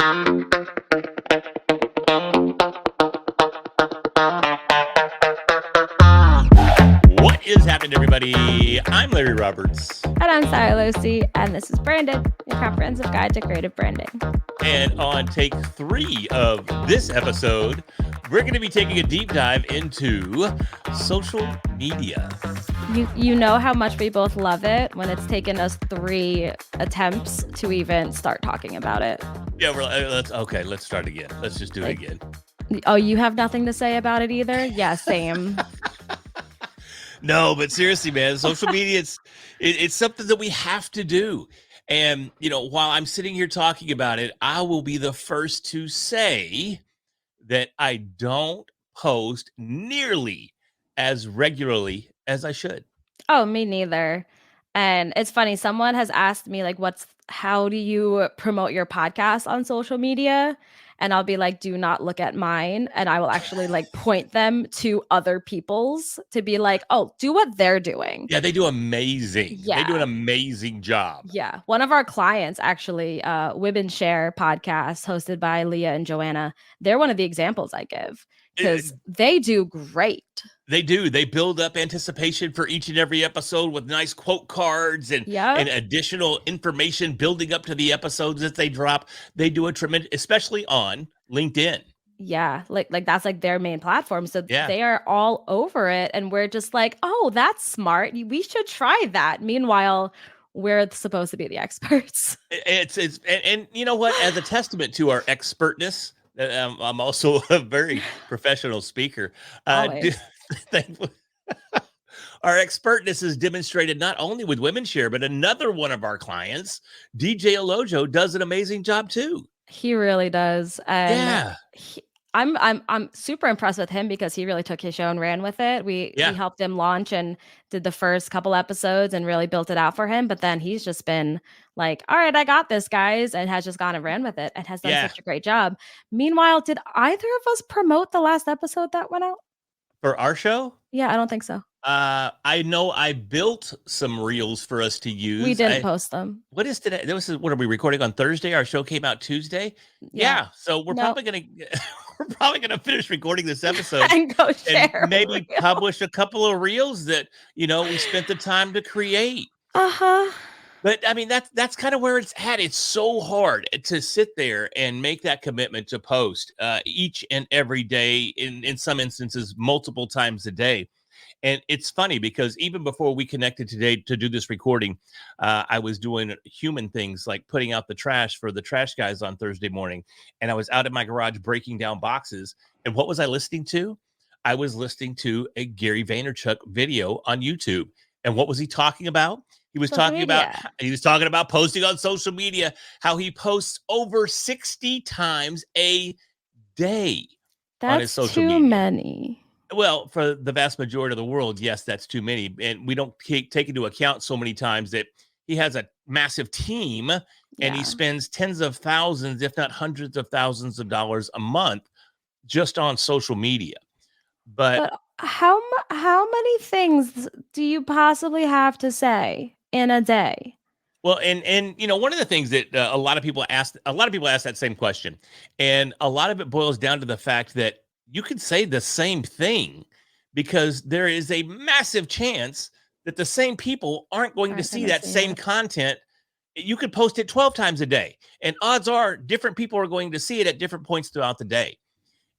What is happening, everybody? I'm Larry Roberts. And I'm Sarah Lucy, and this is Brandon, your comprehensive guide to creative branding. And on take 3 of this episode, we're going to be taking a deep dive into social media. You know how much we both love it when it's taken us 3 attempts to even start talking about it. Yeah, let's start again. Let's just do it again. Oh, you have nothing to say about it either? Yeah, same. No, but seriously, man, social media, it's something that we have to do. And, while I'm sitting here talking about it, I will be the first to say that I don't post nearly as regularly as I should. Oh, me neither. And it's funny, someone has asked me, like, how do you promote your podcast on social media? And I'll be like, do not look at mine. And I will actually point them to other people's to be like, oh, do what they're doing. Yeah, they do amazing. Yeah. They do an amazing job. Yeah. One of our clients, actually, Women Share podcast hosted by Leah and Joanna, they're one of the examples I give because they do great. They do. They build up anticipation for each and every episode with nice quote cards and additional information building up to the episodes that they drop. They do a tremendous, especially on LinkedIn. Yeah, like that's like their main platform. So they are all over it. And we're just like, oh, that's smart. We should try that. Meanwhile, we're supposed to be the experts. And you know what? As a testament to our expertness, I'm also a very professional speaker. Our expertness is demonstrated not only with Women Share, but another one of our clients, DJ Alojo, does an amazing job too. He really does. And I'm super impressed with him because he really took his show and ran with it. We helped him launch and did the first couple episodes and really built it out for him. But then he's just been like, all right, I got this, guys, and has just gone and ran with it and has done such a great job. Meanwhile, did either of us promote the last episode that went out? For our show? Yeah, I don't think so. I know I built some reels for us to use. We didn't post them. What is today? What are we recording on Thursday? Our show came out Tuesday. Yeah. So we're probably gonna finish recording this episode and go share and maybe publish a couple of reels that we spent the time to create. But I mean, that's kind of where it's at. It's so hard to sit there and make that commitment to post each and every day, in some instances, multiple times a day. And it's funny because even before we connected today to do this recording, I was doing human things like putting out the trash for the trash guys on Thursday morning. And I was out in my garage breaking down boxes. And what was I listening to? I was listening to a Gary Vaynerchuk video on YouTube. And what was he talking about? He was talking about posting on social media, how he posts over 60 times a day on his social media. That's too many. Well, for the vast majority of the world, yes, that's too many. And we don't take into account so many times that he has a massive team and he spends tens of thousands, if not hundreds of thousands of dollars a month just on social media. But how many things do you possibly have to say in a day? Well, and one of the things that a lot of people ask that same question, and a lot of it boils down to the fact that you could say the same thing because there is a massive chance that the same people aren't going to see that same content. You could post it 12 times a day, and odds are different people are going to see it at different points throughout the day.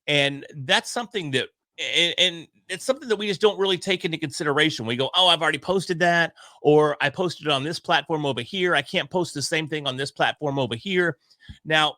And that's something that, and it's something that we just don't really take into consideration. We go, oh, I've already posted that, or I posted it on this platform over here. I can't post the same thing on this platform over here. Now,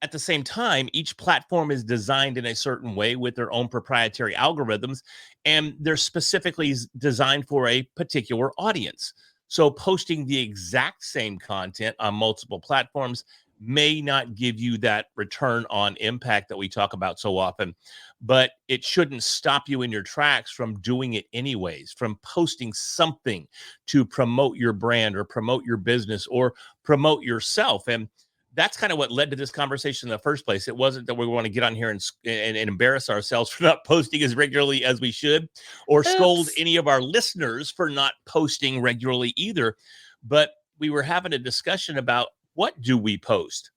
at the same time, each platform is designed in a certain way with their own proprietary algorithms, and they're specifically designed for a particular audience. So posting the exact same content on multiple platforms may not give you that return on impact that we talk about so often, but it shouldn't stop you in your tracks from doing it anyways, from posting something to promote your brand or promote your business or promote yourself. And that's kind of what led to this conversation in the first place. It wasn't that we want to get on here and embarrass ourselves for not posting as regularly as we should, or scold any of our listeners for not posting regularly either. But we were having a discussion about, what do we post?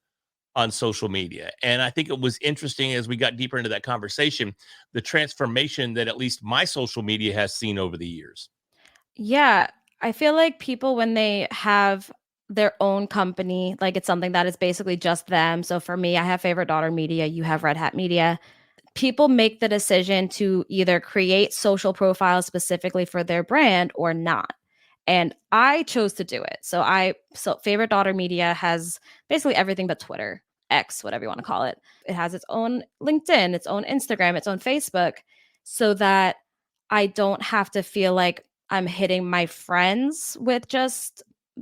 on social media. And I think it was interesting as we got deeper into that conversation, the transformation that at least my social media has seen over the years. Yeah, I feel like people when they have their own company, like it's something that is basically just them. So for me, I have Favorite Daughter Media, you have Red Hat Media. People make the decision to either create social profiles specifically for their brand or not. And I chose to do it. So Favorite Daughter Media has basically everything but Twitter, X, whatever you want to call it. It has its own LinkedIn, its own Instagram, its own Facebook, so that I don't have to feel like I'm hitting my friends with just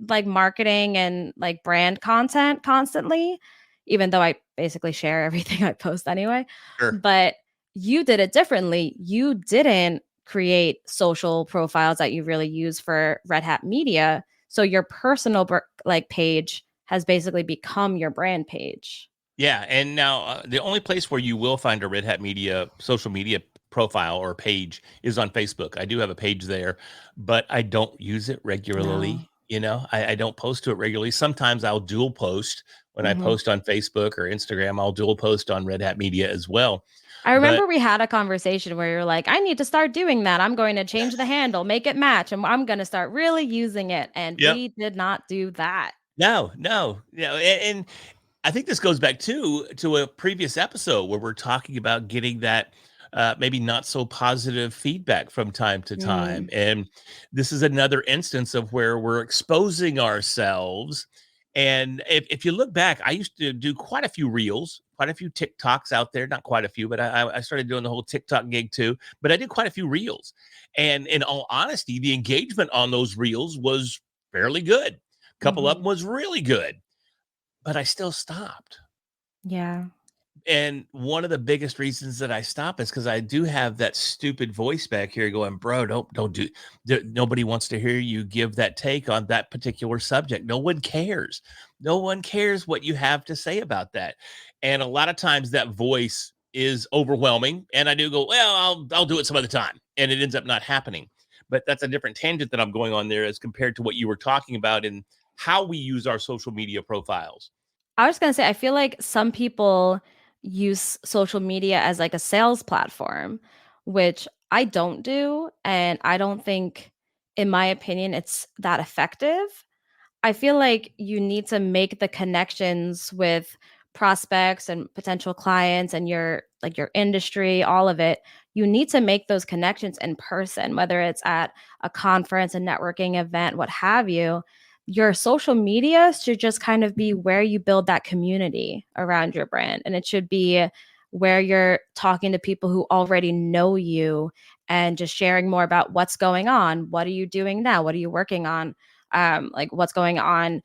like marketing and like brand content constantly, even though I basically share everything I post anyway. Sure. But you did it differently. You didn't create social profiles that you really use for Red Hat Media. So your personal like page has basically become your brand page. Yeah, and now the only place where you will find a Red Hat Media social media profile or page is on Facebook. I do have a page there, but I don't use it No. regularly. I don't post to it regularly. Sometimes I'll dual post when I Mhm. post on Facebook or Instagram. I'll dual post on Red Hat Media as well. I But remember we had a conversation where you're like, I need to start doing that. I'm going to change the handle, make it match, and I'm going to start really using it. And yep, we did not do that. no, no, and I think this goes back to a previous episode where we're talking about getting that maybe not so positive feedback from time to time. Mm, And this is another instance of where we're exposing ourselves. And if you look back, I used to do quite a few reels, quite a few TikToks out there, not quite a few, but I started doing the whole TikTok gig too. But I did quite a few reels. And in all honesty, the engagement on those reels was fairly good. A couple of them mhm. was really good, but I still stopped. Yeah. And one of the biggest reasons that I stop is because I do have that stupid voice back here going, bro, don't do nobody wants to hear you give that take on that particular subject. No one cares. No one cares what you have to say about that. And a lot of times that voice is overwhelming. And I do go, well, I'll do it some other time. And it ends up not happening. But that's a different tangent that I'm going on there as compared to what you were talking about and how we use our social media profiles. I was gonna say, I feel like some people use social media as like a sales platform, which I don't do. And I don't think, in my opinion, it's that effective. I feel like you need to make the connections with prospects and potential clients and your like your industry, all of it. You need to make those connections in person, whether it's at a conference, a networking event, what have you. Your social media should just kind of be where you build that community around your brand. And it should be where you're talking to people who already know you and just sharing more about what's going on. What are you doing now? What are you working on? Like what's going on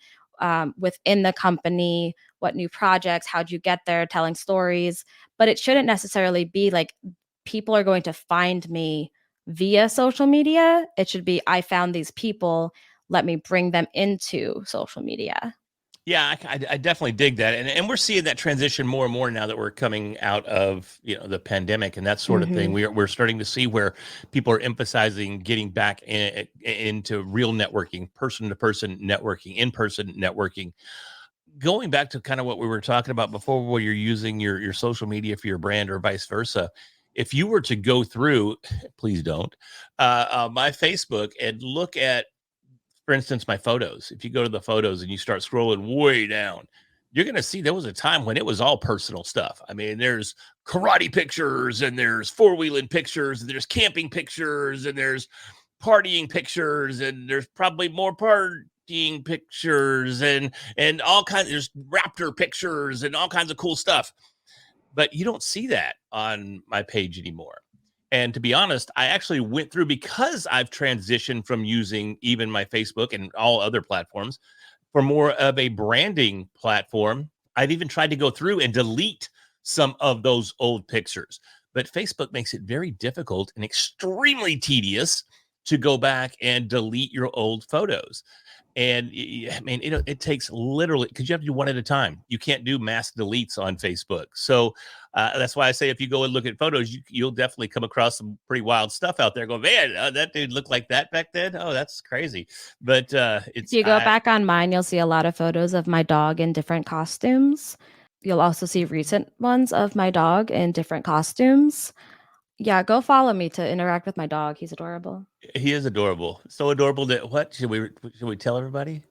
within the company, what new projects, how'd you get there, telling stories. But it shouldn't necessarily be like people are going to find me via social media. It should be I found these people, let me bring them into social media. Yeah, I definitely dig that, and we're seeing that transition more and more now that we're coming out of the pandemic and that sort of thing. Hmm. We're starting to see where people are emphasizing getting back into real networking, person to person networking, in person networking. Going back to kind of what we were talking about before, where you're using your social media for your brand or vice versa. If you were to go through, please don't, my Facebook and look at, for instance, my photos. If you go to the photos and you start scrolling way down, you're going to see there was a time when it was all personal stuff. I mean, there's karate pictures and there's four-wheeling pictures and there's camping pictures and there's partying pictures and there's probably more partying pictures and all kinds, there's raptor pictures and all kinds of cool stuff. But you don't see that on my page anymore. And to be honest, I actually went through, because I've transitioned from using even my Facebook and all other platforms for more of a branding platform. I've even tried to go through and delete some of those old pictures. But Facebook makes it very difficult and extremely tedious to go back and delete your old photos. And I mean, it takes literally, because you have to do one at a time. You can't do mass deletes on Facebook. So that's why I say if you go and look at photos, you'll definitely come across some pretty wild stuff out there. Go, man, that dude looked like that back then. Oh, that's crazy. But If you go back on mine, you'll see a lot of photos of my dog in different costumes. you'll also see recent ones of my dog in different costumes. Yeah, go follow me to interact with my dog. He's adorable. He is adorable. So adorable that what should we tell everybody?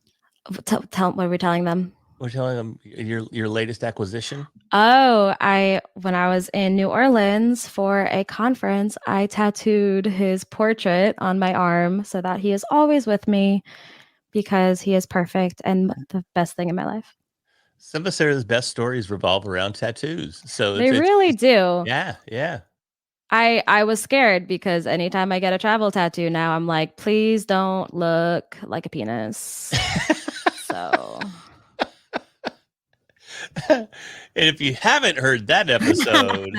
Tell what are we telling them? We're telling them your latest acquisition. Oh, when I was in New Orleans for a conference, I tattooed his portrait on my arm so that he is always with me because he is perfect and the best thing in my life. Some of Sarah's best stories revolve around tattoos. So They really do. yeah. I was scared because anytime I get a travel tattoo now, I'm like, please don't look like a penis. So And if you haven't heard that episode,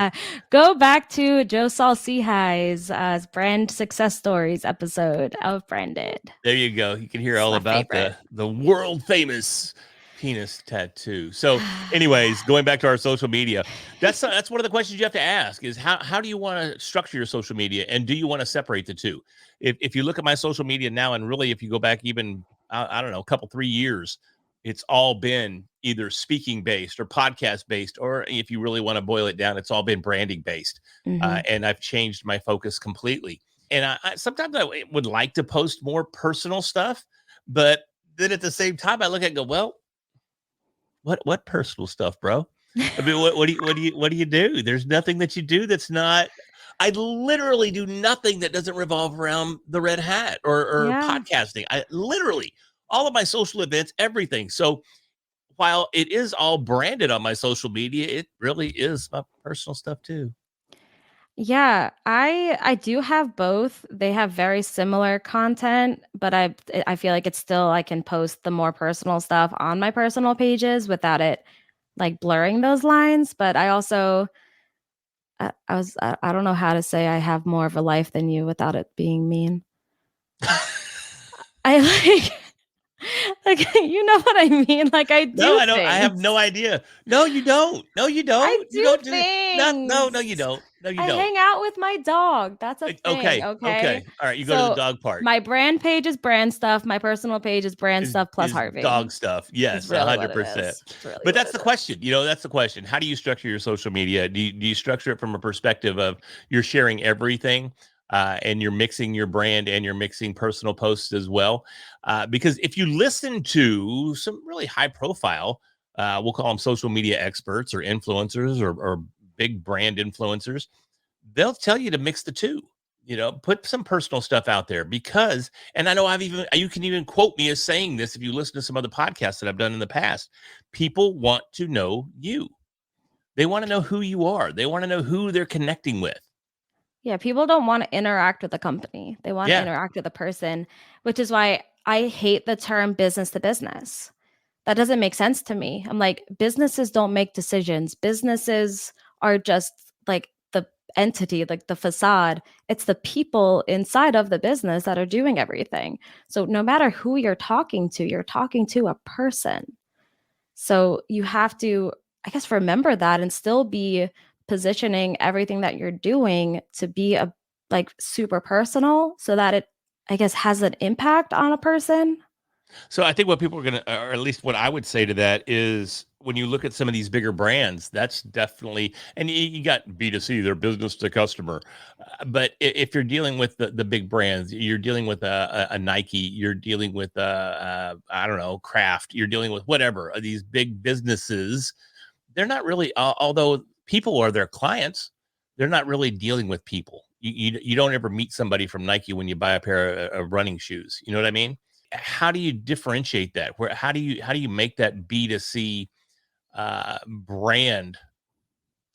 go back to Joe Saul Sehigh's brand success stories episode of Branded. there you go. You can hear It's all my about favorite. the world famous penis tattoo. So, anyways, going back to our social media, that's one of the questions you have to ask is how do you want to structure your social media, and do you want to separate the two? If you look at my social media now, and really if you go back even I don't know, a couple 3 years, it's all been either speaking based or podcast based, or if you really want to boil it down, it's all been branding based. Mm-hmm. And I've changed my focus completely. And I sometimes I would like to post more personal stuff, but then at the same time, I look at it and go, well, what personal stuff, bro? I mean, what do you do? There's nothing that you do that's not. I literally do nothing that doesn't revolve around the red hat or Yeah. podcasting. I literally all of my social events, everything. So while it is all branded on my social media, it really is my personal stuff too. Yeah, I do have both. They have very similar content, but I feel like it's still I can post the more personal stuff on my personal pages without it like blurring those lines, but I also I don't know how to say I have more of a life than you without it being mean. I like like you know what I mean? Like I No, do I don't. I have no things. idea. No, you don't. No, you I don't. You do don't do not. No, no, things. you don't. No, you I don't. hang out with my dog. That's a thing, Okay, okay? okay. All right, you go to the So dog part. my brand page is brand stuff. My personal page is brand Is stuff plus is Harvey. dog stuff. Is Yes, really what it 100%. is. It's really But what that's it the is. question. That's the question. How do you structure your social media? Do you structure it from a perspective of you're sharing everything, and you're mixing your brand and you're mixing personal posts as well? Because if you listen to some really high profile, we'll call them social media experts or influencers or big brand influencers, they'll tell you to mix the two. Put some personal stuff out there because, and I know you can even quote me as saying this if you listen to some other podcasts that I've done in the past. People want to know you. They want to know who you are. They want to know who they're connecting with. Yeah, people don't want to interact with the company. They want to Yeah. interact with the person, which is why I hate the term business to business. That doesn't make sense to me. I'm like, businesses don't make decisions. Businesses are just like the entity, like the facade. It's the people inside of the business that are doing everything. So no matter who you're talking to a person. So you have to, I guess, remember that and still be positioning everything that you're doing to be a like super personal so that it, I guess, has an impact on a person. So I think what people are going to, or at least what I would say to that is when you look at some of these bigger brands, that's definitely, and you got B2C, they're business to customer. But if you're dealing with the big brands, you're dealing with a Nike, you're dealing with, I don't know, Kraft, you're dealing with whatever, these big businesses, they're not really, although people are their clients, they're not really dealing with people. You don't ever meet somebody from Nike when you buy a pair of running shoes. You know what I mean? How do you differentiate that? How do you make that B2C brand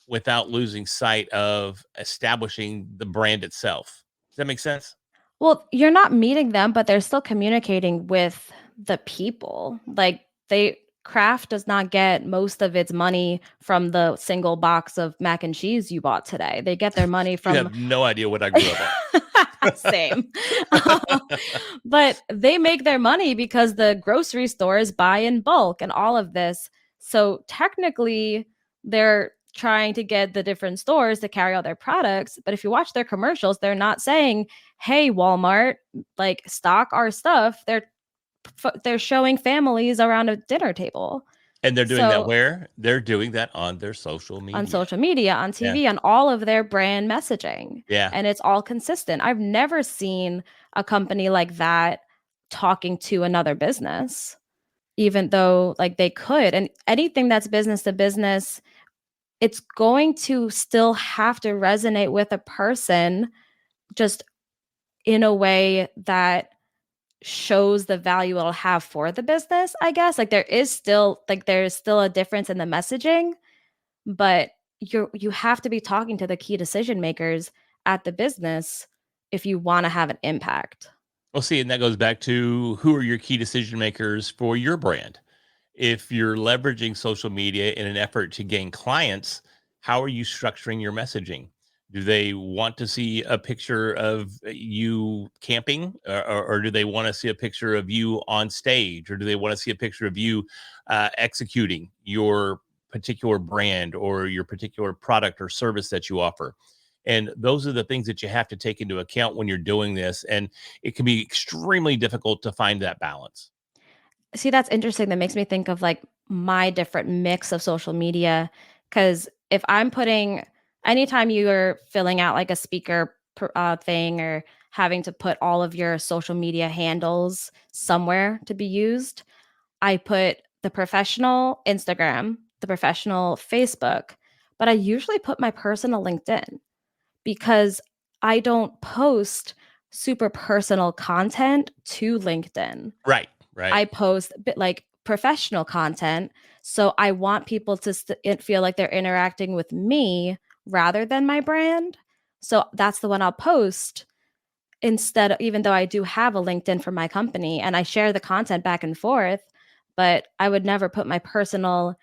without losing sight of establishing the brand itself? Does that make sense? Well, you're not meeting them, but they're still communicating with the people. Like Kraft does not get most of its money from the single box of mac and cheese you bought today. They get their money You from have no idea what I grew up same. on. But they make their money because the grocery stores buy in bulk and all of this. So technically, they're trying to get the different stores to carry out their products. But if you watch their commercials, they're not saying, "Hey, Walmart, like stock our stuff." They're showing families around a dinner table. And they're doing that So where? They're doing that on their social on media. social media, on Yeah. TV, on all of their brand messaging. Yeah. And it's all consistent. I've never seen a company like that talking to another business, even though like they could. And anything that's business to business, it's going to still have to resonate with a person just in a way that shows the value it'll have for the business, I guess. Like there's still a difference in the messaging, but you have to be talking to the key decision makers at the business if you want to have an impact. Well, see, and that goes back to who are your key decision makers for your brand? If you're leveraging social media in an effort to gain clients, how are you structuring your messaging? Do they want to see a picture of you camping, or do they want to see a picture of you on stage, or do they want to see a picture of you executing your particular brand or your particular product or service that you offer? And those are the things that you have to take into account when you're doing this. And it can be extremely difficult to find that balance. See, that's interesting. That makes me think of like my different mix of social media. Cause if I'm putting, anytime you are filling out like a speaker thing or having to put all of your social media handles somewhere to be used, I put the professional Instagram, the professional Facebook, but I usually put my personal LinkedIn because I don't post super personal content to LinkedIn. Right. Right. I post a bit like professional content. So I want people to feel like they're interacting with me rather than my brand. So that's the one I'll post instead of, even though I do have a LinkedIn for my company and I share the content back and forth, but I would never put my personal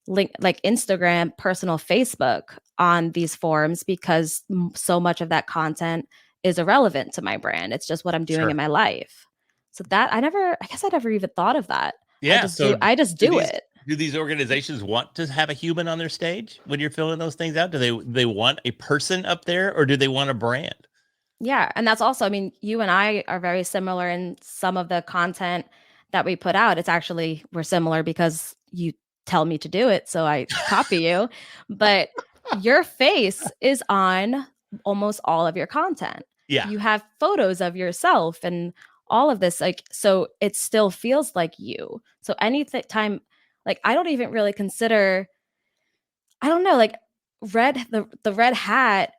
link like Instagram, personal Facebook on these forums because so much of that content is irrelevant to my brand. It's just what I'm doing in Sure. my life. So that I guess I never even thought of that. Yeah. So I just do do these it. do these organizations want to have a human on their stage when you're filling those things out? Do they want a person up there, or do they want a brand? Yeah, and that's also, I mean, you and I are very similar in some of the content that we put out. It's actually we're similar because you tell me to do it, so I copy you. But your face is on almost all of your content. Yeah. You have photos of yourself and all of this, like, so it still feels like you. So anything time, like, I don't even really consider, I don't know, like the red hat,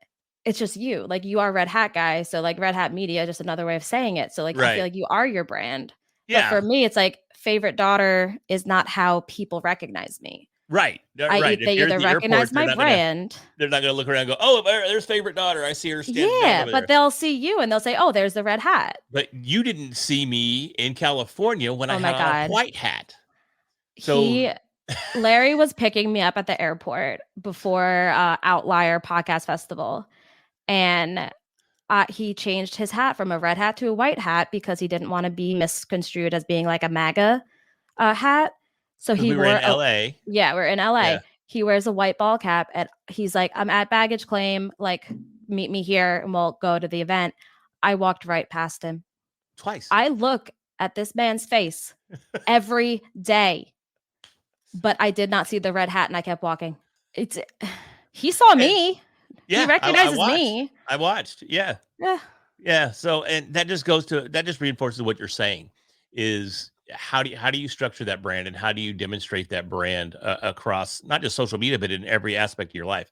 it's just you. Like you are red hat guy. So like red hat media, just another way of saying it. So like I feel Right. like you are your brand. But Yeah. for me, it's like favorite daughter is not how people recognize me. Right. Right. If They you're at either the airport, recognize my brand. they're not gonna look around and go, oh, there's favorite daughter. I see her standing down Yeah, over but there. they'll see you and they'll say, "Oh, there's the red hat." But you didn't see me in California when I Oh had my on a god. white hat. So He Larry was picking me up at the airport before Outlier Podcast Festival, and he changed his hat from a red hat to a white hat because he didn't want to be misconstrued as being like a MAGA hat. So because he we were in wore a, LA. yeah, we're in LA. Yeah. He wears a white ball cap and he's like, I'm at baggage claim. Like, meet me here and we'll go to the event. I walked right past him. Twice. I look at this man's face every day, but I did not see the red hat and I kept walking. It's he saw And me. He yeah, I recognizes watched. me. I watched. Yeah. Yeah. Yeah. So, and that just reinforces what you're saying is how do you structure that brand, and how do you demonstrate that brand across not just social media, but in every aspect of your life?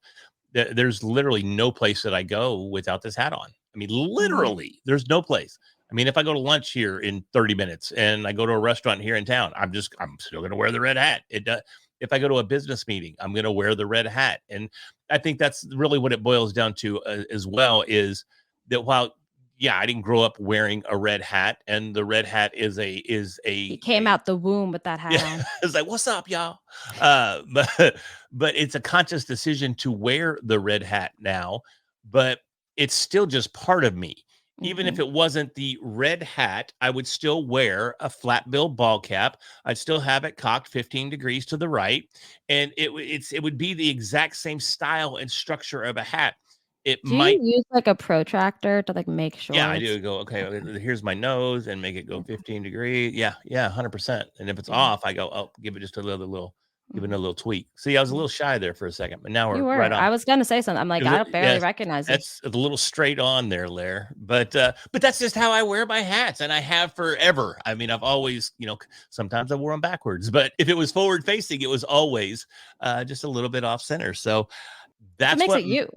There's literally no place that I go without this hat on. I mean, Mhm. literally, there's no place. I mean, if I go to lunch here in 30 minutes and I go to a restaurant here in town, I'm still going to wear the red hat. It does. If I go to a business meeting, I'm going to wear the red hat. And I think that's really what it boils down to as well is that while yeah, I didn't grow up wearing a red hat, and the red hat is He came a out the womb with that hat yeah, on. it's like, "What's up, y'all?" But it's a conscious decision to wear the red hat now, but it's still just part of me. Even if Mhm. it wasn't the red hat, I would still wear a flat bill ball cap. I'd still have it cocked 15 degrees to the right, and it would be the exact same style and structure of a hat. It Do you might use, like, a protractor to, like, make yeah, sure I it's do go, okay, okay? here's my nose and make it go Yeah, 15 degrees. Yeah, yeah, 100%. And if it's yeah. off, I go, oh, give it just a little. giving it Mhm. a little tweak. See, I was a Yeah. little shy there for a second, but now You we're right were. on. I was gonna say something. I'm like, It was I barely yes, recognize you. that's a little straight on there, Lair. But that's just how I wear my hats, and I have forever. I mean, I've always, sometimes I wore them backwards, but if it was forward facing, it was always just a little bit off center. So That's what that's makes what it you.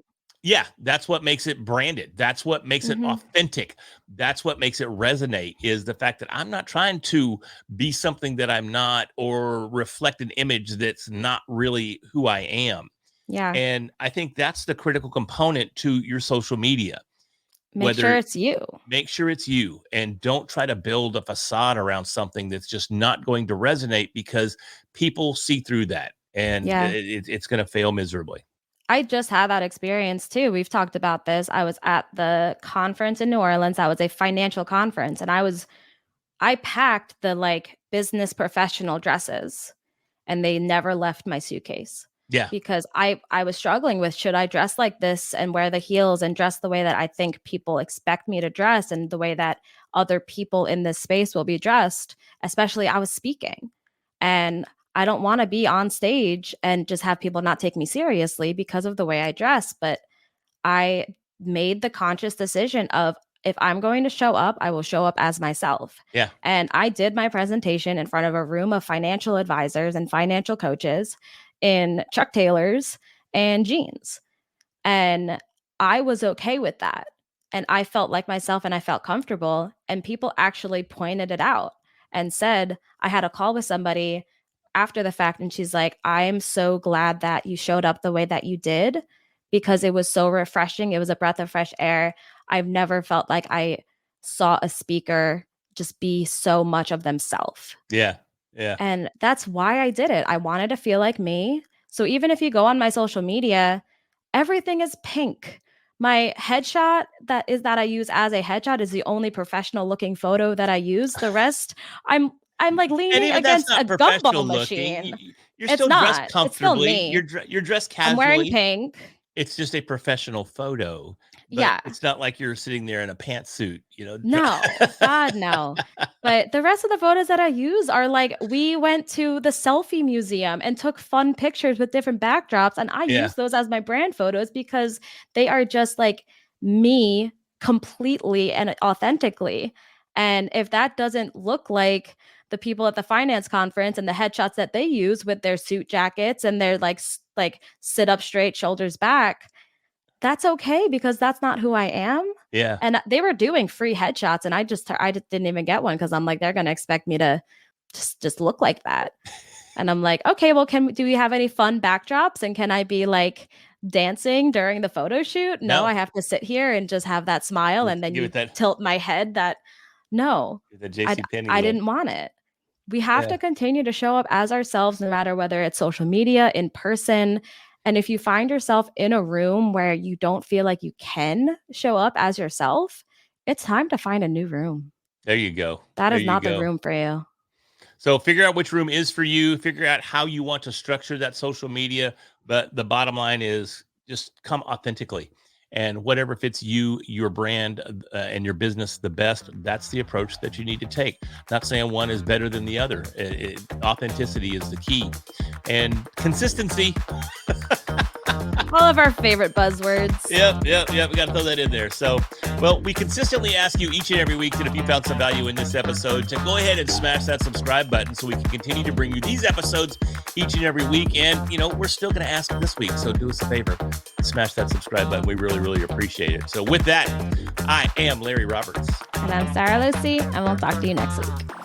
yeah, that's what makes it branded. That's what makes it Mhm. authentic. That's what makes it resonate is the fact that I'm not trying to be something that I'm not or reflect an image that's not really who I am. Yeah. And I think that's the critical component to your social media. Make sure Whether it's you. make sure it's you and don't try to build a facade around something that's just not going to resonate because people see through that and Yeah. it's going to fail miserably. I just had that experience too. We've talked about this. I was at the conference in New Orleans. That was a financial conference, and I packed the like business professional dresses, and they never left my suitcase Yeah. because I was struggling with, should I dress like this and wear the heels and dress the way that I think people expect me to dress and the way that other people in this space will be dressed. Especially, I was speaking, and I don't want to be on stage and just have people not take me seriously because of the way I dress. But I made the conscious decision of, if I'm going to show up, I will show up as myself. Yeah. And I did my presentation in front of a room of financial advisors and financial coaches in Chuck Taylors and jeans. And I was okay with that. And I felt like myself and I felt comfortable. And people actually pointed it out and said, I had a call with somebody after the fact, and she's like, I am so glad that you showed up the way that you did because it was so refreshing. It was a breath of fresh air. I've never felt like I saw a speaker just be so much of themselves. Yeah. Yeah. And that's why I did it. I wanted to feel like me. So even if you go on my social media, everything is pink. My headshot that I use as a headshot is the only professional looking photo that I use. The rest, I'm like And leaning even that's against a not professional gumball looking. machine. You're It's still dressed not. It's still comfortably. me. You're dressed I'm wearing casually. pink. It's just a professional photo, but Yeah. it's not like you're sitting there in a pantsuit, No, God, no. But the rest of the photos that I use are like, we went to the selfie museum and took fun pictures with different backdrops. And I Yeah. use those as my brand photos because they are just like me completely and authentically. And if that doesn't look like the people at the finance conference and the headshots that they use with their suit jackets and their like sit up straight, shoulders back, that's okay because that's not who I am. Yeah. And they were doing free headshots, and I just didn't even get one because I'm like, they're gonna expect me to just look like that. And I'm like, okay, well, do we have any fun backdrops? And can I be like dancing during the photo shoot? No, No. I have to sit here and just have that smile, and then Give you it that tilt my head. No, the I JC Penney I look. didn't want it. We have Yeah. to continue to show up as ourselves, no matter whether it's social media, in person. And if you find yourself in a room where you don't feel like you can show up as yourself, it's time to find a new room. There you go. That There is you not the go. room for you. So figure out which room is for you, figure out how you want to structure that social media, but the bottom line is just come authentically. And whatever fits you, your brand, and your business the best, that's the approach that you need to take. Not saying one is better than the other. Authenticity is the key. And consistency. All of our favorite buzzwords. Yep. We got to throw that in there. So, well, we consistently ask you each and every week that if you found some value in this episode, to go ahead and smash that subscribe button so we can continue to bring you these episodes each and every week. And, we're still going to ask this week. So do us a favor, smash that subscribe button. We really, really appreciate it. So with that, I am Larry Roberts. And I'm Sarah Lucy, and we'll talk to you next week.